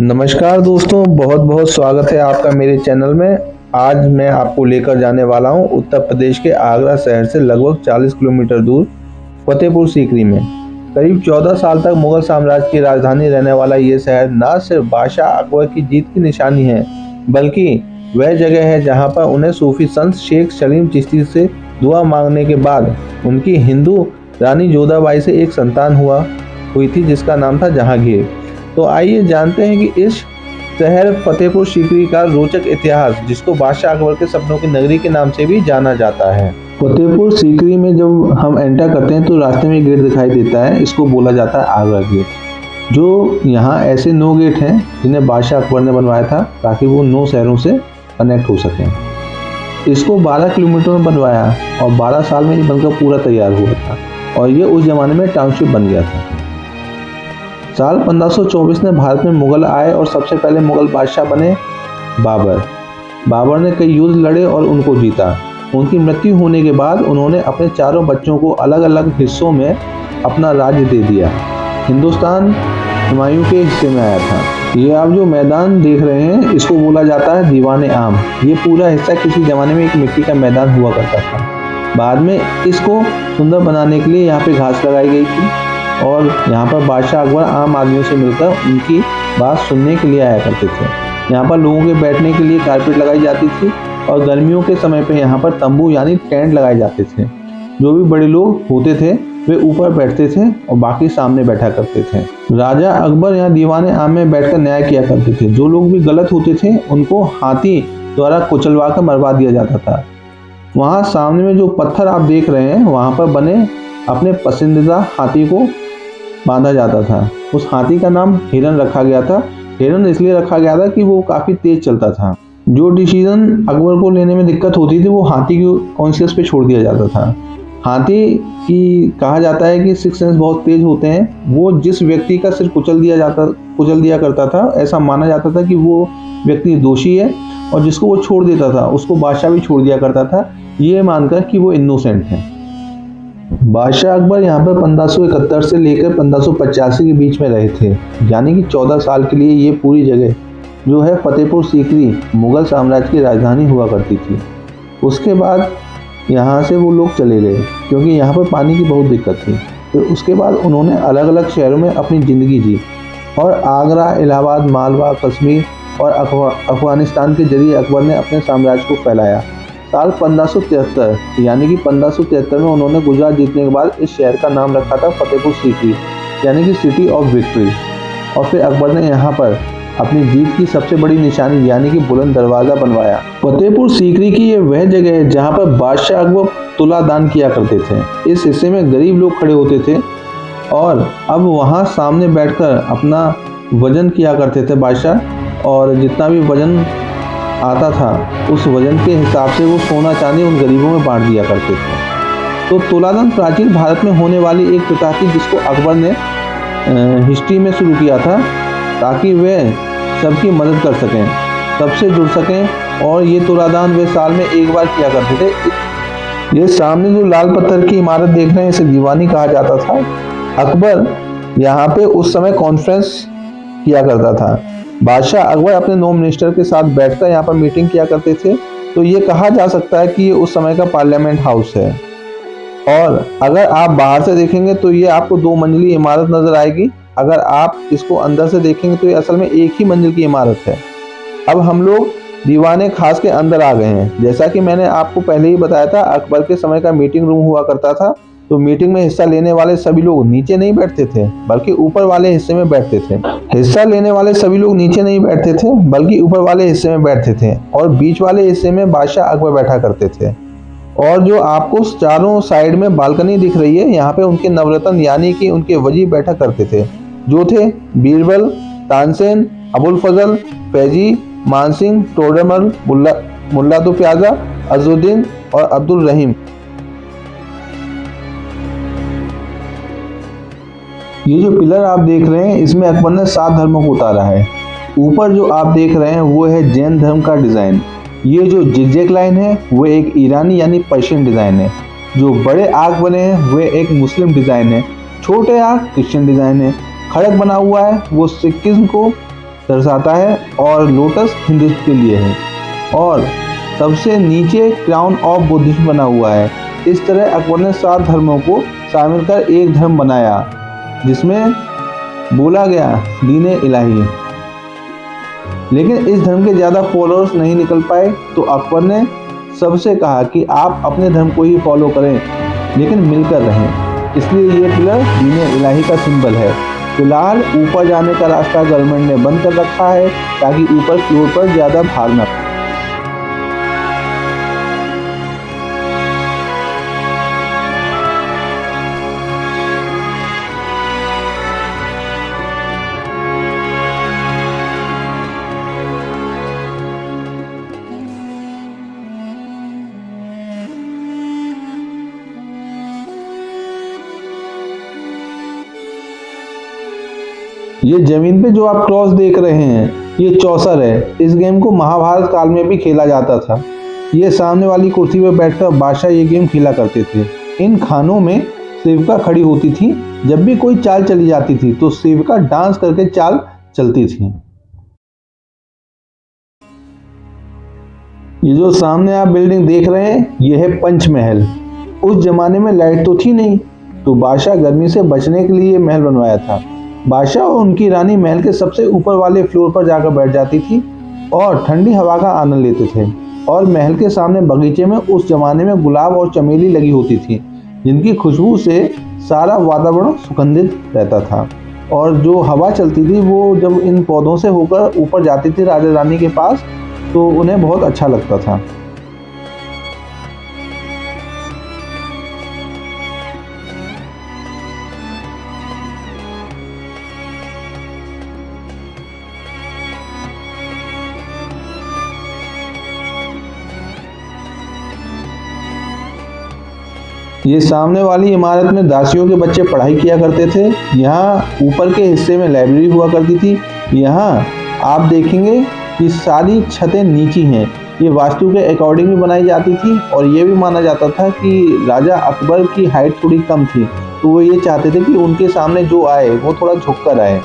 नमस्कार दोस्तों, बहुत बहुत स्वागत है आपका मेरे चैनल में। आज मैं आपको लेकर जाने वाला हूं उत्तर प्रदेश के आगरा शहर से लगभग 40 किलोमीटर दूर फतेहपुर सीकरी में। करीब 14 साल तक मुगल साम्राज्य की राजधानी रहने वाला ये शहर न सिर्फ बादशाह अकबर की जीत की निशानी है, बल्कि वह जगह है जहां पर उन्हें सूफी संत शेख सलीम चिश्ती से दुआ मांगने के बाद उनकी हिंदू रानी जोधाबाई से एक संतान हुई थी जिसका नाम था जहांगीर। तो आइए जानते हैं कि इस शहर फतेहपुर सीकरी का रोचक इतिहास, जिसको बादशाह अकबर के सपनों की नगरी के नाम से भी जाना जाता है। फतेहपुर सीकरी में जब हम एंटर करते हैं तो रास्ते में गेट दिखाई देता है, इसको बोला जाता है आगरा गेट। जो यहाँ ऐसे 9 गेट हैं जिन्हें बादशाह अकबर ने बनवाया था ताकि वो 9 शहरों से कनेक्ट हो सकें। इसको 12 किलोमीटर में बनवाया और 12 साल में ये बनकर पूरा तैयार हुआ था और ये उस जमाने में टाउनशिप बन गया था। साल 1524 में भारत में मुगल आए और सबसे पहले मुगल बादशाह बने बाबर। बाबर ने कई युद्ध लड़े और उनको जीता। उनकी मृत्यु होने के बाद उन्होंने अपने चारों बच्चों को अलग अलग हिस्सों में अपना राज्य दे दिया। हिंदुस्तान हुमायूं के हिस्से में आया था। ये आप जो मैदान देख रहे हैं इसको बोला जाता है दीवाने आम। ये पूरा हिस्सा किसी जमाने में एक मिट्टी का मैदान हुआ करता था। बाद में इसको सुंदर बनाने के लिए यहाँ पे घास लगाई गई थी और यहाँ पर बादशाह अकबर आम आदमियों से मिलकर उनकी बात सुनने के लिए आया करते थे। यहाँ पर लोगों के बैठने के लिए कारपेट लगाई जाती थी और गर्मियों के समय पे यहाँ पर तंबू यानी टेंट लगाए जाते थे। जो भी बड़े लोग होते थे वे ऊपर बैठते थे और बाकी सामने बैठा करते थे। राजा अकबर यहाँ दीवाने आम में बैठकर न्याय किया करते थे। जो लोग भी गलत होते थे उनको हाथी द्वारा कुचलवा कर मरवा दिया जाता था। वहाँ सामने में जो पत्थर आप देख रहे हैं वहाँ पर बने अपने पसंदीदा हाथी को बांधा जाता था। उस हाथी का नाम हिरन रखा गया था। हिरन इसलिए रखा गया था कि वो काफ़ी तेज चलता था। जो डिसीजन अकबर को लेने में दिक्कत होती थी वो हाथी की कॉन्शियस पे छोड़ दिया जाता था। हाथी की कहा जाता है कि 6 सेंस बहुत तेज होते हैं। वो जिस व्यक्ति का सिर कुचल दिया करता था, ऐसा माना जाता था कि वो व्यक्ति दोषी है और जिसको वो छोड़ देता था उसको बादशाह भी छोड़ दिया करता था, ये मानकर कि वो इनोसेंट है। बादशाह अकबर यहाँ पर 1571 से लेकर 1585 के बीच में रहे थे, यानी कि 14 साल के लिए ये पूरी जगह जो है फतेहपुर सीकरी मुगल साम्राज्य की राजधानी हुआ करती थी। उसके बाद यहाँ से वो लोग चले गए क्योंकि यहाँ पर पानी की बहुत दिक्कत थी। फिर उसके बाद उन्होंने अलग अलग शहरों में अपनी ज़िंदगी जी और आगरा, इलाहाबाद, मालवा, कश्मीर और अफगानिस्तान के जरिए अकबर ने अपने साम्राज्य को फैलाया। साल 1573 यानी कि 1573 में उन्होंने गुजरात जीतने के बाद इस शहर का नाम रखा था फतेहपुर सीकरी, यानी कि सिटी ऑफ विक्ट्री। और फिर अकबर ने यहाँ पर अपनी जीत की सबसे बड़ी निशानी यानी कि बुलंद दरवाज़ा बनवाया। फतेहपुर सीकरी की ये वह जगह है जहाँ पर बादशाह अकबर तुला दान किया करते थे। इस हिस्से में गरीब लोग खड़े होते थे और अब वहाँ सामने बैठकर अपना वजन किया करते थे बादशाह, और जितना भी वजन आता था उस वजन के हिसाब से वो सोना चांदी उन गरीबों में बांट दिया करते थे। तो तुलादान प्राचीन भारत में होने वाली एक प्रथा थी जिसको अकबर ने हिस्ट्री में शुरू किया था ताकि वे सबकी मदद कर सकें, सबसे जुड़ सकें। और ये तुलादान वे साल में एक बार किया करते थे। ये सामने जो लाल पत्थर की इमारत देख रहे हैं इसे दीवानी कहा जाता था। अकबर यहाँ पे उस समय कॉन्फ्रेंस किया करता था। बादशाह अकबर अपने 9 मिनिस्टर के साथ बैठकर यहाँ पर मीटिंग किया करते थे। तो ये कहा जा सकता है कि ये उस समय का पार्लियामेंट हाउस है। और अगर आप बाहर से देखेंगे तो ये आपको 2 मंजिली इमारत नजर आएगी। अगर आप इसको अंदर से देखेंगे तो ये असल में एक ही मंजिल की इमारत है। अब हम लोग दीवाने खास के अंदर आ गए हैं। जैसा कि मैंने आपको पहले ही बताया था, अकबर के समय का मीटिंग रूम हुआ करता था। तो मीटिंग में हिस्सा लेने वाले सभी लोग नीचे नहीं बैठते थे बल्कि ऊपर वाले हिस्से में बैठते थे। हिस्सा लेने वाले सभी लोग नीचे नहीं बैठते थे बल्कि ऊपर वाले हिस्से में बैठते थे और बीच वाले हिस्से में बादशाह अकबर बैठा करते थे। और जो आपको चारों साइड में बालकनी दिख रही है, यहाँ पे उनके नवरत्न यानी कि उनके वजी बैठा करते थे, जो थे बीरबल, तानसेन, अबुल फजल, फैजी, मानसिंह, टोडरमल, मुल्ला तो प्याजा, अजुद्दीन और अब्दुल रहीम। ये जो पिलर आप देख रहे हैं इसमें अकबर ने 7 धर्मों को उतारा है। ऊपर जो आप देख रहे हैं वो है जैन धर्म का डिज़ाइन। ये जो जिगजैग लाइन है वो एक ईरानी यानी पर्शियन डिज़ाइन है। जो बड़े आग बने हैं वे एक मुस्लिम डिज़ाइन है। छोटे आग क्रिश्चियन डिज़ाइन है। खड़क बना हुआ है वो सिखिज्म को दर्शाता है और लोटस हिंदुत्व के लिए है और सबसे नीचे क्राउन ऑफ बुद्धिज्म बना हुआ है। इस तरह अकबर ने 7 धर्मों को शामिल कर एक धर्म बनाया जिसमें बोला गया दीन इलाही। लेकिन इस धर्म के ज़्यादा फॉलोअर्स नहीं निकल पाए, तो अकबर ने सबसे कहा कि आप अपने धर्म को ही फॉलो करें लेकिन मिलकर रहें। इसलिए ये पिलर दीन इलाही का सिंबल है। फिलहाल ऊपर जाने का रास्ता गवर्नमेंट ने बंद कर रखा है ताकि ऊपर फ्लोर पर ज़्यादा भार न पड़े। ये जमीन पे जो आप क्रॉस देख रहे हैं ये चौसर है। इस गेम को महाभारत काल में भी खेला जाता था। ये सामने वाली कुर्सी पर बैठकर बादशाह ये गेम खेला करते थे। इन खानों में सेविका खड़ी होती थी। जब भी कोई चाल चली जाती थी तो सेविका डांस करके चाल चलती थी। ये जो सामने आप बिल्डिंग देख रहे हैं ये है पंचमहल। उस जमाने में लाइट तो थी नहीं, तो बादशाह गर्मी से बचने के लिए महल बनवाया था। बादशाह और उनकी रानी महल के सबसे ऊपर वाले फ्लोर पर जाकर बैठ जाती थी और ठंडी हवा का आनंद लेते थे। और महल के सामने बगीचे में उस जमाने में गुलाब और चमेली लगी होती थी, जिनकी खुशबू से सारा वातावरण सुगंधित रहता था। और जो हवा चलती थी वो जब इन पौधों से होकर ऊपर जाती थी राजा रानी के पास, तो उन्हें बहुत अच्छा लगता था। ये सामने वाली इमारत में दासियों के बच्चे पढ़ाई किया करते थे। यहाँ ऊपर के हिस्से में लाइब्रेरी हुआ करती थी। यहाँ आप देखेंगे कि सारी छतें नीची हैं। ये वास्तु के अकॉर्डिंग भी बनाई जाती थी और ये भी माना जाता था कि राजा अकबर की हाइट थोड़ी कम थी, तो वो ये चाहते थे कि उनके सामने जो आए वो थोड़ा झुककर आए।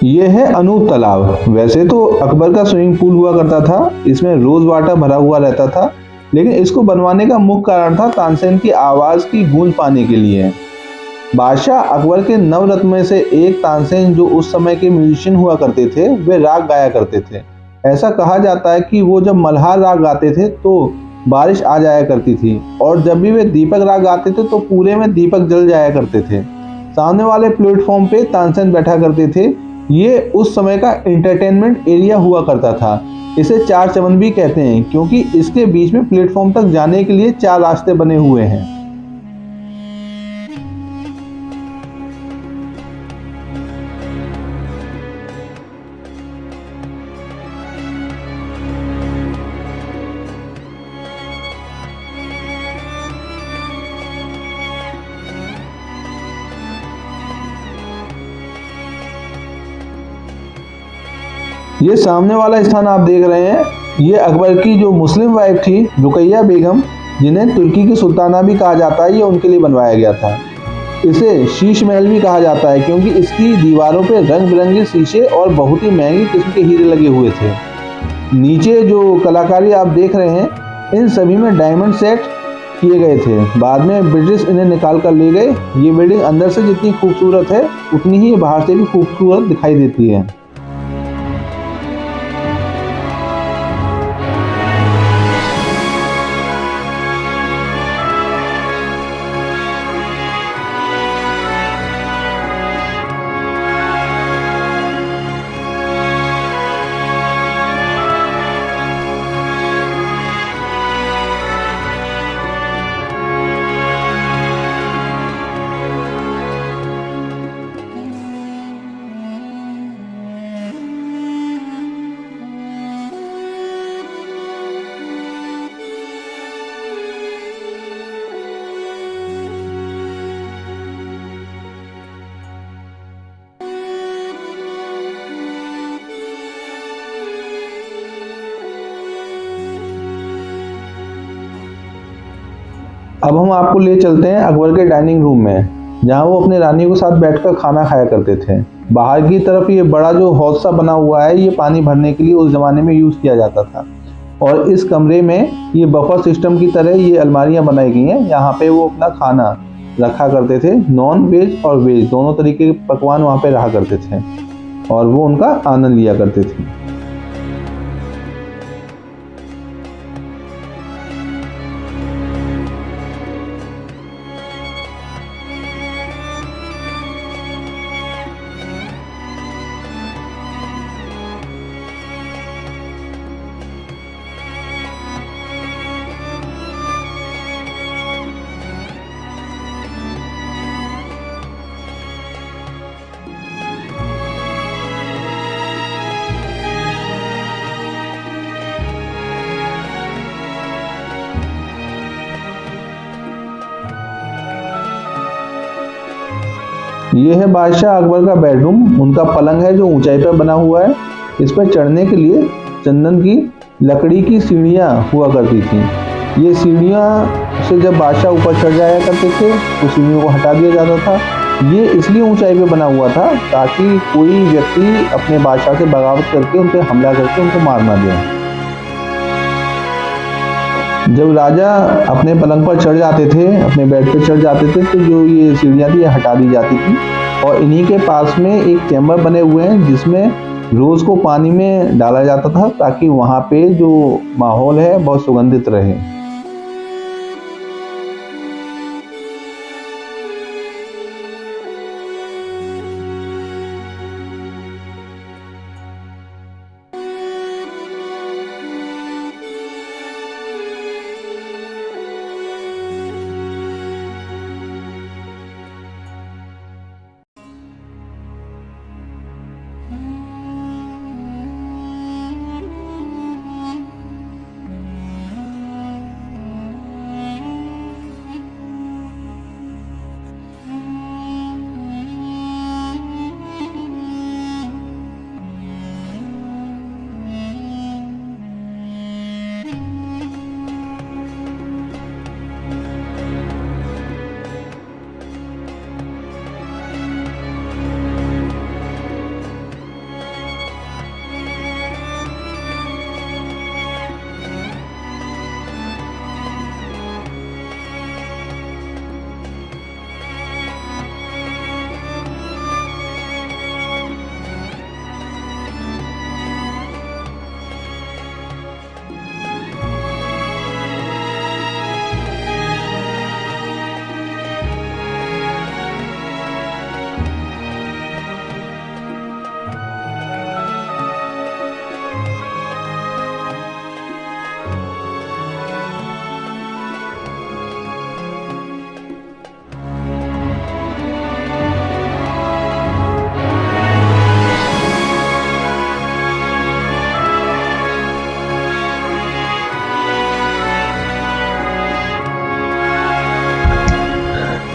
ये है अनूप तालाब। वैसे तो अकबर का स्विमिंग पूल हुआ करता था, इसमें रोज वाटर भरा हुआ रहता था, लेकिन इसको बनवाने का मुख्य कारण था तानसेन की आवाज की गूंज पाने के लिए। बादशाह अकबर के नवरत्न में से एक तानसेन, जो उस समय के म्यूजिशियन हुआ करते थे, वे राग गाया करते थे। ऐसा कहा जाता है कि वो जब मल्हार राग गाते थे तो बारिश आ जाया करती थी, और जब भी वे दीपक राग गाते थे तो पूरे में दीपक जल जाया करते थे। सामने वाले प्लेटफॉर्म पे तानसेन बैठा करते थे। ये उस समय का एंटरटेनमेंट एरिया हुआ करता था। इसे 4 चबन भी कहते हैं क्योंकि इसके बीच में प्लेटफॉर्म तक जाने के लिए 4 रास्ते बने हुए हैं। ये सामने वाला स्थान आप देख रहे हैं, ये अकबर की जो मुस्लिम वाइफ थी रुकैया बेगम, जिन्हें तुर्की की सुल्ताना भी कहा जाता है, ये उनके लिए बनवाया गया था। इसे शीश महल भी कहा जाता है क्योंकि इसकी दीवारों पे रंग बिरंगे शीशे और बहुत ही महंगी किस्म के हीरे लगे हुए थे। नीचे जो कलाकारी आप देख रहे हैं, इन सभी में डायमंड सेट किए गए थे। बाद में ब्रिटिश इन्हें निकाल कर ले गए। ये बिल्डिंग अंदर से जितनी खूबसूरत है उतनी ही बाहर से भी खूबसूरत दिखाई देती है। अब हम आपको ले चलते हैं अकबर के डाइनिंग रूम में, जहाँ वो अपने रानियों के साथ बैठकर खाना खाया करते थे। बाहर की तरफ ये बड़ा जो हौद सा बना हुआ है, ये पानी भरने के लिए उस ज़माने में यूज़ किया जाता था। और इस कमरे में ये बफर सिस्टम की तरह ये अलमारियाँ बनाई गई हैं। यहाँ पे वो अपना खाना रखा करते थे। नॉन वेज और वेज दोनों तरीके के पकवान वहाँ पे रहा करते थे और वो उनका आनंद लिया करते थे। ये है बादशाह अकबर का बेडरूम। उनका पलंग है जो ऊंचाई पर बना हुआ है। इस पर चढ़ने के लिए चंदन की लकड़ी की सीढ़ियाँ हुआ करती थी। ये सीढ़ियाँ से जब बादशाह ऊपर चढ़ जाया करते थे तो सीढ़ियों को हटा दिया जाता था। ये इसलिए ऊंचाई पे बना हुआ था ताकि कोई व्यक्ति अपने बादशाह से बगावत करके उन पर हमला करके उनको मार ना दे। जब राजा अपने पलंग पर चढ़ जाते थे, अपने बेड पर चढ़ जाते थे, तो जो ये सीढ़ियाँ थी ये हटा दी जाती थी। और इन्हीं के पास में एक चैम्बर बने हुए हैं जिसमें रोज़ को पानी में डाला जाता था ताकि वहाँ पे जो माहौल है बहुत सुगंधित रहे।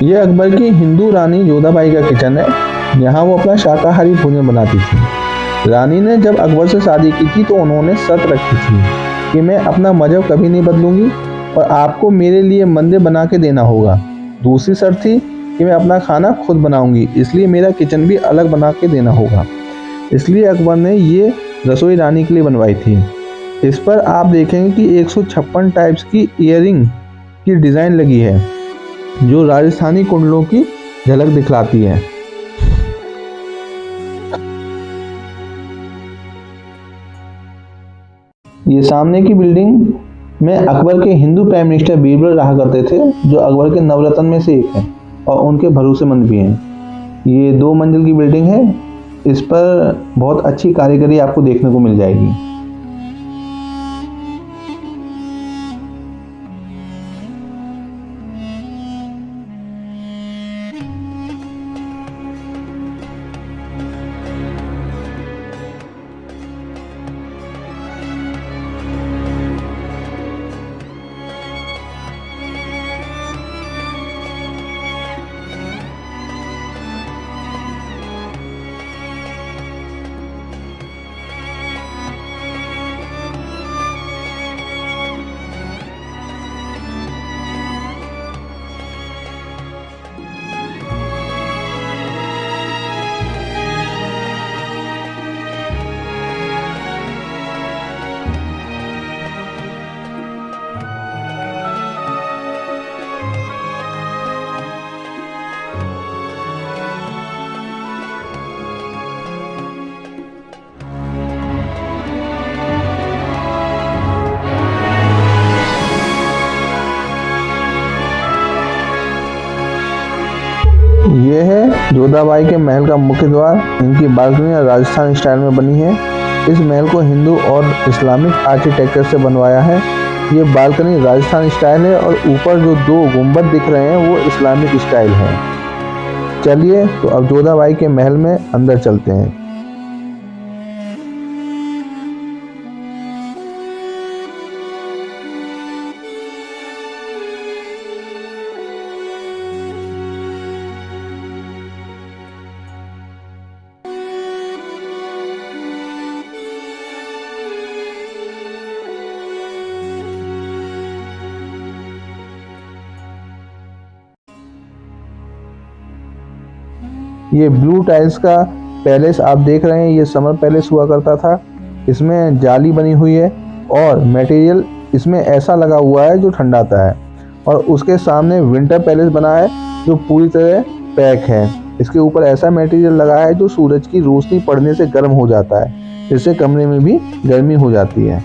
ये अकबर की हिंदू रानी जोधाबाई का किचन है। यहाँ वो अपना शाकाहारी भोजन बनाती थी। रानी ने जब अकबर से शादी की थी तो उन्होंने शर्त रखी थी कि मैं अपना मजहब कभी नहीं बदलूंगी और आपको मेरे लिए मंदिर बना के देना होगा। दूसरी शर्त थी कि मैं अपना खाना खुद बनाऊंगी, इसलिए मेरा किचन भी अलग बना के देना होगा। इसलिए अकबर ने ये रसोई रानी के लिए बनवाई थी। इस पर आप देखेंगे कि 156 टाइप्स की ईयरिंग की डिज़ाइन लगी है जो राजस्थानी कुंडलों की झलक दिखलाती है। ये सामने की बिल्डिंग में अकबर के हिंदू प्राइम मिनिस्टर बीरबल रहा करते थे, जो अकबर के नवरत्न में से एक है और उनके भरोसेमंद भी हैं। ये 2 मंजिल की बिल्डिंग है। इस पर बहुत अच्छी कारीगरी आपको देखने को मिल जाएगी। ये है जोधाबाई के महल का मुख्य द्वार। इनकी बालकनी राजस्थान स्टाइल में बनी है। इस महल को हिंदू और इस्लामिक आर्किटेक्चर से बनवाया है। ये बालकनी राजस्थान स्टाइल है और ऊपर जो 2 गुंबद दिख रहे हैं वो इस्लामिक स्टाइल है। चलिए तो अब जोधाबाई के महल में अंदर चलते हैं। ये ब्लू टाइल्स का पैलेस आप देख रहे हैं, ये समर पैलेस हुआ करता था। इसमें जाली बनी हुई है और मटेरियल इसमें ऐसा लगा हुआ है जो ठंडाता है। और उसके सामने विंटर पैलेस बना है जो पूरी तरह पैक है। इसके ऊपर ऐसा मटेरियल लगा है जो सूरज की रोशनी पड़ने से गर्म हो जाता है, जिससे कमरे में भी गर्मी हो जाती है।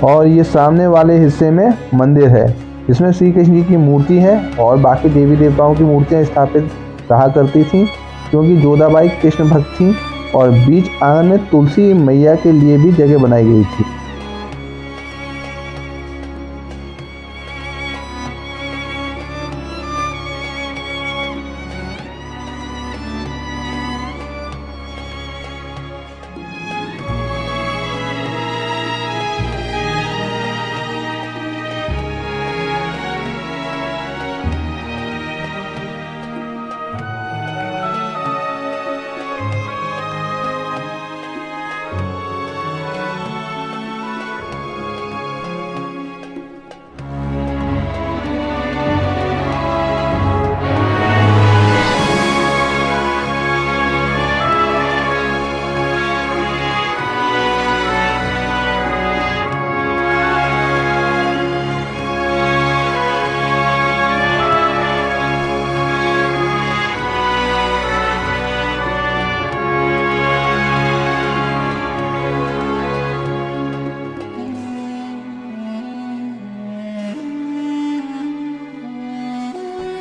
और ये सामने वाले हिस्से में मंदिर है, जिसमें श्री कृष्ण जी की मूर्ति है और बाकी देवी देवताओं की मूर्तियां स्थापित रहा करती थी, क्योंकि जोधाबाई कृष्ण भक्त थी। और बीच आंगन में तुलसी मैया के लिए भी जगह बनाई गई थी।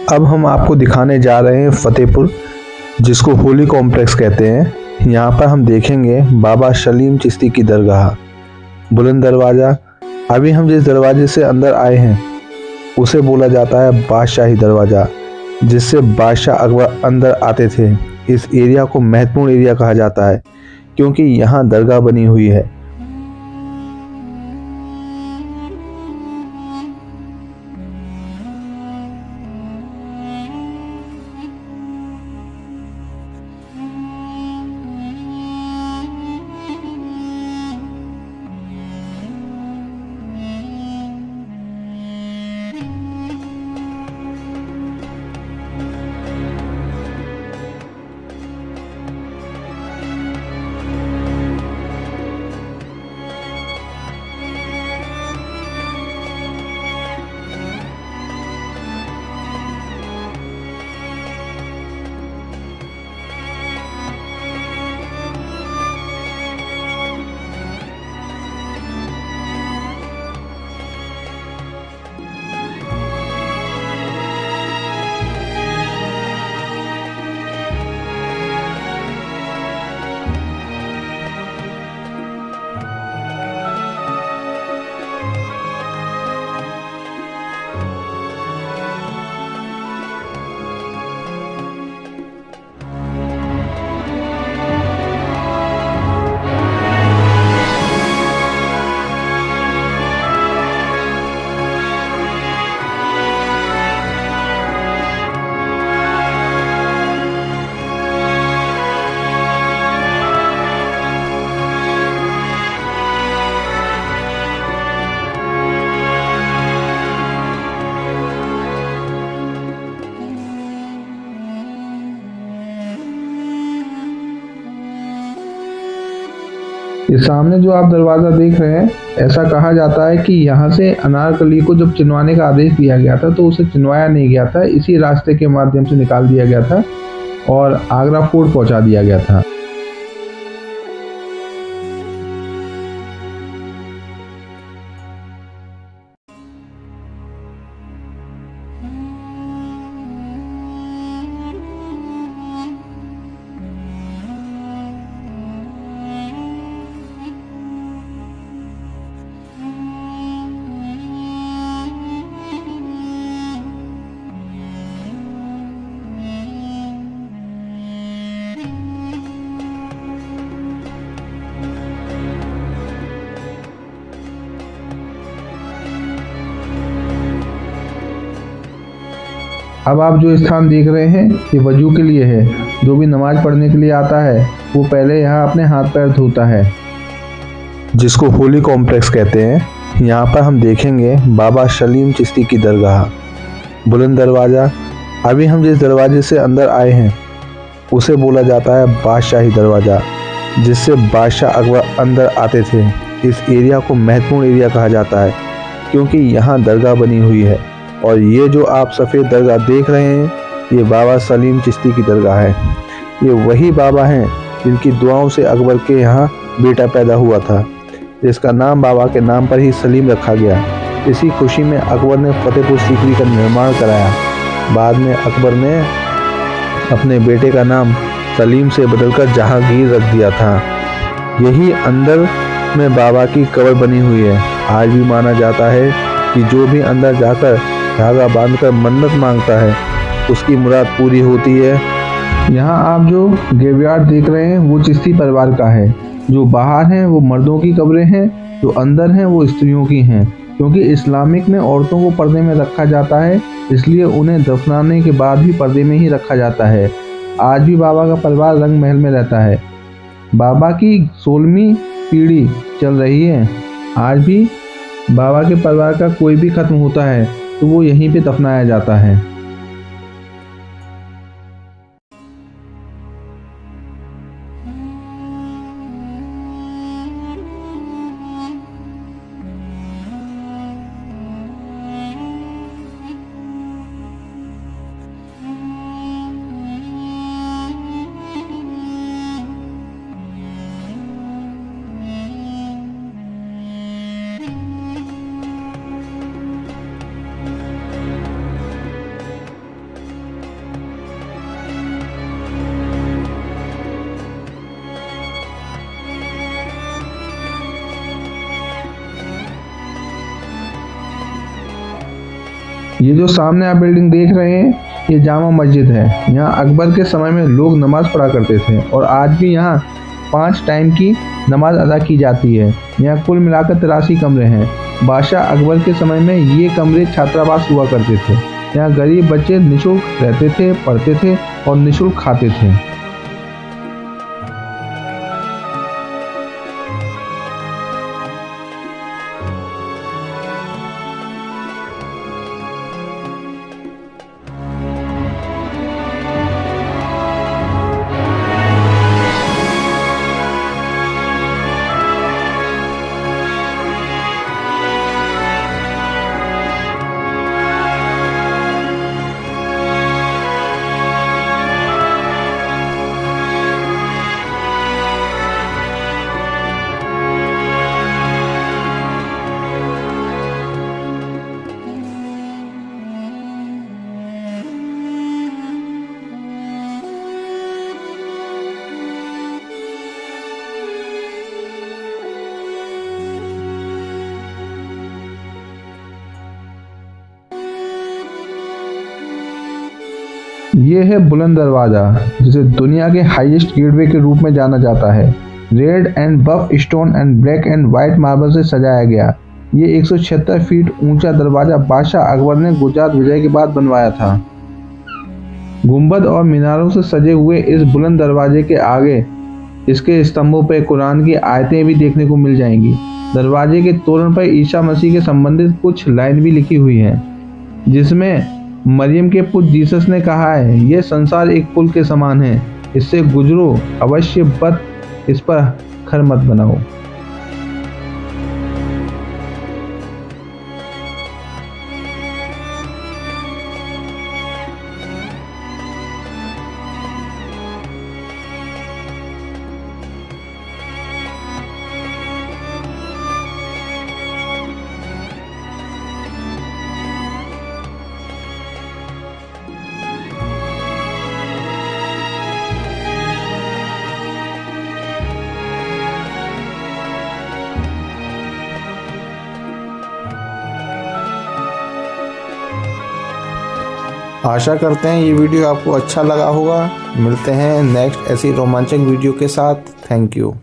अब हम आपको दिखाने जा रहे हैं फतेहपुर, जिसको होली कॉम्प्लेक्स कहते हैं। यहाँ पर हम देखेंगे बाबा सलीम चिश्ती की दरगाह, बुलंद दरवाज़ा। अभी हम जिस दरवाजे से अंदर आए हैं उसे बोला जाता है बादशाही दरवाज़ा, जिससे बादशाह अकबर अंदर आते थे। इस एरिया को महत्वपूर्ण एरिया कहा जाता है क्योंकि यहाँ दरगाह बनी हुई है। ये सामने जो आप दरवाज़ा देख रहे हैं, ऐसा कहा जाता है कि यहाँ से अनारकली को जब चिनवाने का आदेश दिया गया था तो उसे चिनवाया नहीं गया था, इसी रास्ते के माध्यम से निकाल दिया गया था और आगरा फोर्ट पहुँचा दिया गया था। अब आप जो स्थान देख रहे हैं ये वजू के लिए है। जो भी नमाज पढ़ने के लिए आता है वो पहले यहाँ अपने हाथ पैर धोता है, जिसको होली कॉम्प्लेक्स कहते हैं। यहाँ पर हम देखेंगे बाबा सलीम चिश्ती की दरगाह, बुलंद दरवाज़ा। अभी हम जिस दरवाजे से अंदर आए हैं उसे बोला जाता है बादशाही दरवाज़ा, जिससे बादशाह अकबर अंदर आते थे। इस एरिया को महत्वपूर्ण एरिया कहा जाता है क्योंकि यहाँ दरगाह बनी हुई है। और ये जो आप सफ़ेद दरगाह देख रहे हैं ये बाबा सलीम चिश्ती की दरगाह है। ये वही बाबा हैं जिनकी दुआओं से अकबर के यहाँ बेटा पैदा हुआ था, जिसका नाम बाबा के नाम पर ही सलीम रखा गया। इसी खुशी में अकबर ने फतेहपुर सीकरी का निर्माण कराया। बाद में अकबर ने अपने बेटे का नाम सलीम से बदलकर जहांगीर रख दिया था। यही अंदर में बाबा की कब्र बनी हुई है। आज भी माना जाता है कि जो भी अंदर जाकर धागा बांधकर मन्नत मांगता है उसकी मुराद पूरी होती है। यहाँ आप जो ग्रेवयार्ड देख रहे हैं वो चिश्ती परिवार का है। जो बाहर हैं वो मर्दों की कब्रें हैं, जो अंदर हैं वो स्त्रियों की हैं। क्योंकि इस्लामिक में औरतों को पर्दे में रखा जाता है, इसलिए उन्हें दफनाने के बाद भी पर्दे में ही रखा जाता है। आज भी बाबा का परिवार रंग महल में रहता है। बाबा की 16वीं पीढ़ी चल रही है। आज भी बाबा के परिवार का कोई भी खत्म होता है तो वो यहीं पे दफनाया जाता है। ये जो सामने आप बिल्डिंग देख रहे हैं ये जामा मस्जिद है। यहाँ अकबर के समय में लोग नमाज पढ़ा करते थे और आज भी यहाँ 5 टाइम की नमाज अदा की जाती है। यहाँ कुल मिलाकर 83 कमरे हैं। बादशाह अकबर के समय में ये कमरे छात्रावास हुआ करते थे। यहाँ गरीब बच्चे निःशुल्क रहते थे, पढ़ते थे और निःशुल्क खाते थे। ये है बुलंद दरवाज़ा, जिसे दुनिया के हाईएस्ट गेटवे के रूप में जाना जाता है। Red and buff stone and black and white marble से सजाया गया ये 176 फीट ऊंचा दरवाज़ा बादशाह अकबर ने गुजरात विजय के बाद बनवाया था। गुंबद और मीनारों से सजे हुए इस बुलंद दरवाजे के आगे इसके स्तंभों पर कुरान की आयतें भी देखने को मिल जाएंगी। दरवाजे के तोरण पर ईसा मसीह के संबंधित कुछ लाइन भी लिखी हुई हैं, जिसमें मरियम के पुत्र जीसस ने कहा है, यह संसार एक पुल के समान है, इससे गुजरो अवश्य, बत इस पर खर मत बनाओ। आशा करते हैं ये वीडियो आपको अच्छा लगा होगा। मिलते हैं नेक्स्ट ऐसी रोमांचक वीडियो के साथ। Thank you.